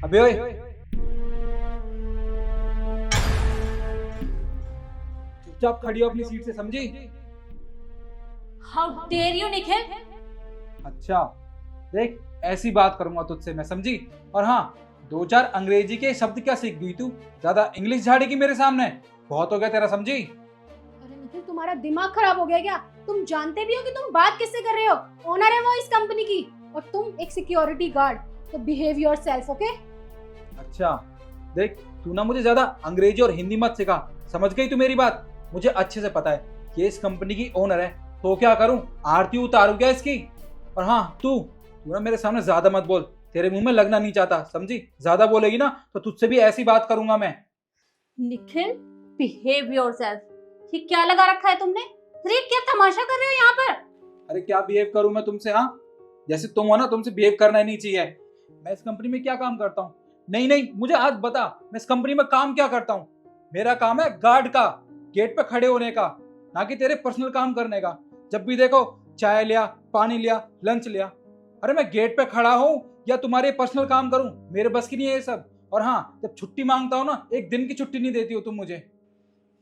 अबे ओए, चुपचाप खड़ी हो अपनी सीट से, समझी? How dare you Nikhil. अच्छा, देख ऐसी बात करूंगा तुझसे मैं, समझी? और हाँ, दो चार अंग्रेजी के शब्द क्या सीख गई तू? ज्यादा इंग्लिश झाड़ेगी मेरे सामने? बहुत हो गया तेरा, समझी? अरे निखिल, तुम्हारा दिमाग खराब हो गया क्या? तुम जानते भी हो कि तुम बात किससे कर रहे हो? ओनर है वो इस कंपनी की, और तुम एक सिक्योरिटी गार्ड। तो बिहेव योरसेल्फ, ओके? अच्छा, देख तू ना मुझे ज्यादा अंग्रेजी और हिंदी मत सिखा, समझ गई तू मेरी बात? मुझे अच्छे से पता है कि इस कंपनी की ओनर है, तो क्या करूं? आरती उतारूं क्या इसकी? और हाँ, तू तू ना मेरे सामने ज्यादा मत बोल, तेरे मुंह में लगना नहीं चाहता, समझी? ज्यादा बोलेगी ना तो तुझसे भी ऐसी बात करूंगा मैं। निखिल, बिहेव योरसेल्फ, ये क्या लगा रखा है तुमने? अरे क्या तमाशा कर रहे हो यहाँ पर? अरे क्या बिहेव करूं मैं तुमसे? हाँ, जैसे तुम हो ना, तुमसे बिहेव करना ही नहीं चाहिए। मैं इस कंपनी में क्या काम करता हूँ? नहीं नहीं, मुझे आज बता, मैं इस कंपनी में काम क्या करता हूँ? मेरा काम है गार्ड का, गेट पे खड़े होने का, ना कि तेरे पर्सनल काम करने का। जब भी देखो चाय लिया, पानी लिया, लंच लिया। अरे मैं गेट पे खड़ा हूँ या तुम्हारे पर्सनल काम करूँ? मेरे बस की नहीं है ये सब। और हाँ, जब छुट्टी मांगता हूँ ना, एक दिन की छुट्टी नहीं देती हो तुम मुझे।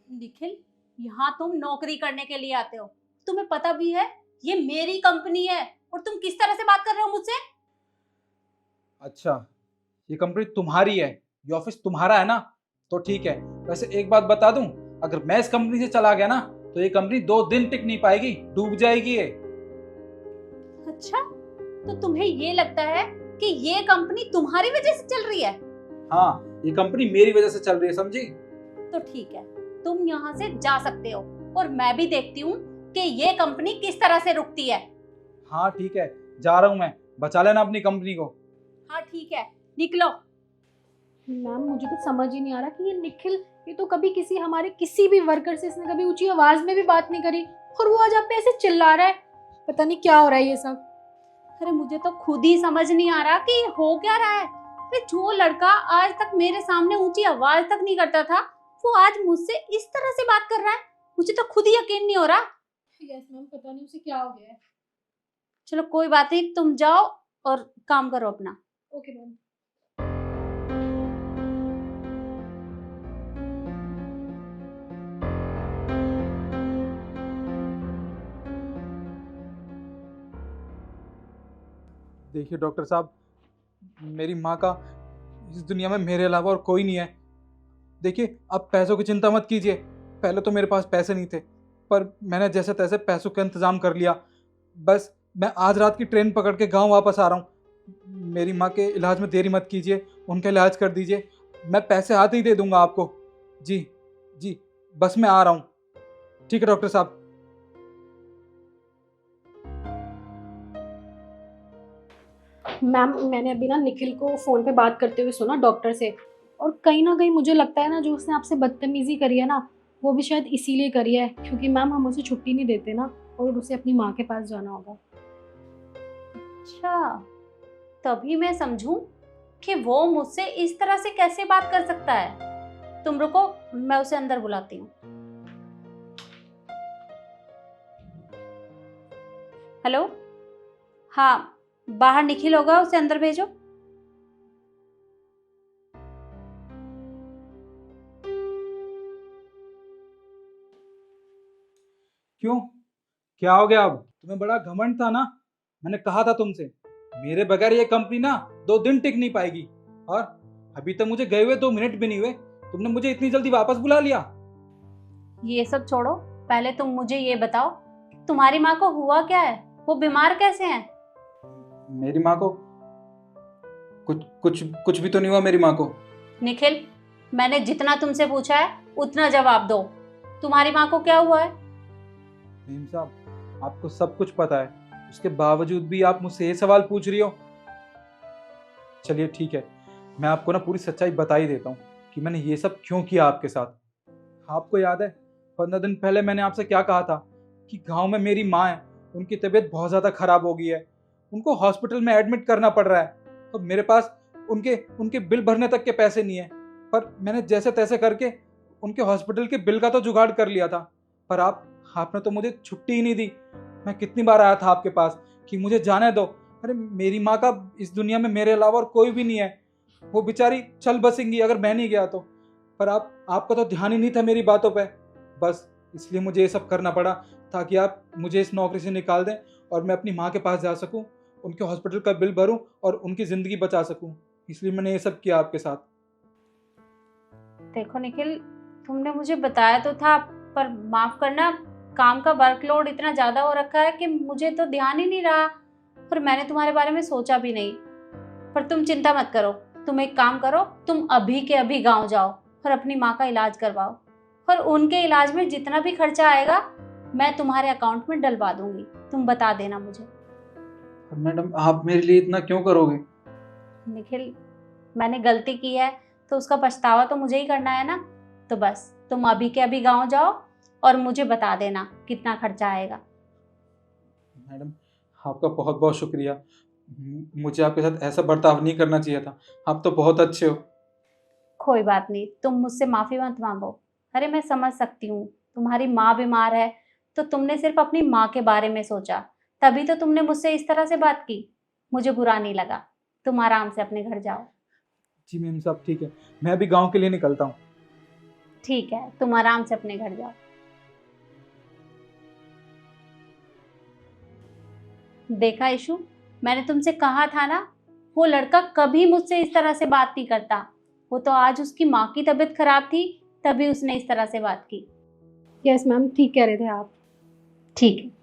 निखिल, यहाँ तुम नौकरी करने के लिए आते हो, तुम्हें पता भी है ये मेरी कंपनी है, और तुम किस तरह से बात कर रहे हो मुझसे? अच्छा, ये कंपनी तुम्हारी है, ये ऑफिस तुम्हारा है ना? तो ठीक है। वैसे एक बात बता दूं, अगर मैं इस कंपनी से चला गया ना, तो ये कंपनी 2 दिन टिक नहीं पाएगी, डूब जाएगी ये। अच्छा, तो तुम्हें ये लगता है कि ये कंपनी तुम्हारी वजह से चल रही है? हाँ, ये कंपनी मेरी वजह से चल रही है, समझी? तो ठीक है, तुम यहाँ से जा सकते हो, और मैं भी देखती हूँ कि ये कंपनी किस तरह से रुकती है। हाँ ठीक है, जा रहा हूँ मैं, बचा लेना अपनी कंपनी को। हाँ ठीक है, निकलो। मैम, मुझे तो समझ ही नहीं आ रहा कि ये निखिल, ये तो कभी किसी हमारे किसी भी वर्कर से इसने कभी ऊंची आवाज में भी बात नहीं करी, और वो आज आप पे ऐसे चिल्ला रहा है। पता नहीं क्या हो रहा है ये सब। अरे मुझे तो खुद ही समझ नहीं आ रहा कि ये हो क्या रहा है। अरे जो लड़का आज तक मेरे सामने ऊंची आवाज तक नहीं करता था, वो आज मुझसे इस तरह से बात कर रहा है। मुझे तो खुद ही यकीन नहीं हो रहा। यस मैम, पता नहीं उसे क्या हो गया है। चलो कोई बात नहीं, तुम जाओ और काम करो अपना। Okay ma'am. देखिए डॉक्टर साहब, मेरी माँ का इस दुनिया में मेरे अलावा और कोई नहीं है। देखिए, आप पैसों की चिंता मत कीजिए। पहले तो मेरे पास पैसे नहीं थे, पर मैंने जैसे तैसे पैसों का इंतज़ाम कर लिया। बस मैं आज रात की ट्रेन पकड़ के गांव वापस आ रहा हूँ। मेरी माँ के इलाज में देरी मत कीजिए, उनका इलाज कर दीजिए। मैं पैसे हाथ ही दे दूंगा आपको। जी जी, बस मैं आ रहा हूँ। ठीक है डॉक्टर साहब। मैम, मैंने अभी ना निखिल को फ़ोन पे बात करते हुए सुना डॉक्टर से, और कहीं ना कहीं मुझे लगता है ना, जो उसने आपसे बदतमीज़ी करी है ना, वो भी शायद इसीलिए करी है क्योंकि मैम हम उसे छुट्टी नहीं देते ना, और उसे अपनी माँ के पास जाना होगा। अच्छा, तभी मैं समझूं कि वो मुझसे इस तरह से कैसे बात कर सकता है। तुम रुको, मैं उसे अंदर बुलाती हूँ। हेलो, हाँ, बाहर निखिल होगा, उसे अंदर भेजो। क्यों, क्या हो गया? अब तुम्हें बड़ा घमंड था ना? मैंने कहा था तुमसे, मेरे बगैर ये कंपनी ना 2 दिन टिक नहीं पाएगी। और अभी तक मुझे गए हुए 2 मिनट भी नहीं हुए, तुमने मुझे इतनी जल्दी वापस बुला लिया। ये सब छोड़ो, पहले तुम मुझे ये बताओ, तुम्हारी माँ को हुआ क्या है? वो बीमार कैसे हैं? मेरी माँ को कुछ कुछ कुछ भी तो नहीं हुआ मेरी माँ को। निखिल, मैंने जितना तुमसे पूछा है उतना जवाब दो। तुम्हारी माँ को क्या हुआ है? रहीम साहब, आपको सब कुछ पता है, उसके बावजूद भी आप मुझसे ये सवाल पूछ रही हो। चलिए ठीक है, मैं आपको ना पूरी सच्चाई बता ही देता हूँ कि मैंने ये सब क्यों किया आपके साथ। आपको याद है 15 दिन पहले मैंने आपसे क्या कहा था कि गांव में मेरी माँ है, उनकी तबीयत बहुत ज़्यादा खराब हो गई है, उनको हॉस्पिटल में एडमिट करना पड़ रहा है, और मेरे पास उनके उनके बिल भरने तक के पैसे नहीं है। पर मैंने जैसे तैसे करके उनके हॉस्पिटल के बिल का तो जुगाड़ कर लिया था। पर आपने तो मुझे छुट्टी ही नहीं दी। मैं कितनी बार आया था आपके पास कि मुझे जाने दो। अरे मेरी माँ का इस दुनिया में मेरे अलावा और कोई भी नहीं है, वो बेचारी चल बसेंगी अगर मैं नहीं गया तो। पर आपका तो ध्यान ही नहीं था मेरी बातों पे, बस इसलिए मुझे ये सब करना पड़ा ताकि आप मुझे इस नौकरी से निकाल दें और मैं अपनी माँ के पास जा सकूं, उनके हॉस्पिटल का बिल भरूं और उनकी ज़िंदगी बचा सकूं। इसलिए मैंने ये सब किया आपके साथ। देखो निखिल, तुमने मुझे बताया तो था, पर माफ करना, काम का वर्कलोड इतना ज्यादा हो रखा है कि मुझे तो ध्यान ही नहीं रहा, और मैंने तुम्हारे बारे में सोचा भी नहीं। पर तुम चिंता मत करो, तुम एक काम करो, तुम अभी के अभी गांव जाओ और अपनी माँ का इलाज करवाओ, और उनके इलाज में जितना भी खर्चा आएगा मैं तुम्हारे अकाउंट में डलवा दूंगी। तुम बता देना मुझे। मैडम आप मेरे लिए इतना क्यों करोगे? निखिल, मैंने गलती की है तो उसका पछतावा तो मुझे ही करना है ना। तो बस तुम अभी के अभी गांव जाओ और मुझे बता देना कितना खर्चा आएगा। मैडम आपका बहुत बहुत शुक्रिया। मुझे आपके साथ ऐसा बर्ताव नहीं करना चाहिए था। आप तो बहुत अच्छे हो। कोई बात नहीं, तुम मुझसे माफी मत मांगो। अरे मैं समझ सकती हूँ, तुम्हारी माँ बीमार है तो तुमने सिर्फ अपनी माँ के बारे में सोचा, तभी तो तुमने मुझसे इस तरह से बात की। मुझे बुरा नहीं लगा। तुम आराम से अपने घर जाओ। जी मेम साहब ठीक है, मैं अभी गांव के लिए निकलता हूँ। ठीक है, तुम आराम से अपने घर जाओ। देखा इशू, मैंने तुमसे कहा था ना, वो लड़का कभी मुझसे इस तरह से बात नहीं करता। वो तो आज उसकी माँ की तबीयत खराब थी तभी उसने इस तरह से बात की। यस मैम, ठीक कह रहे थे आप। ठीक है।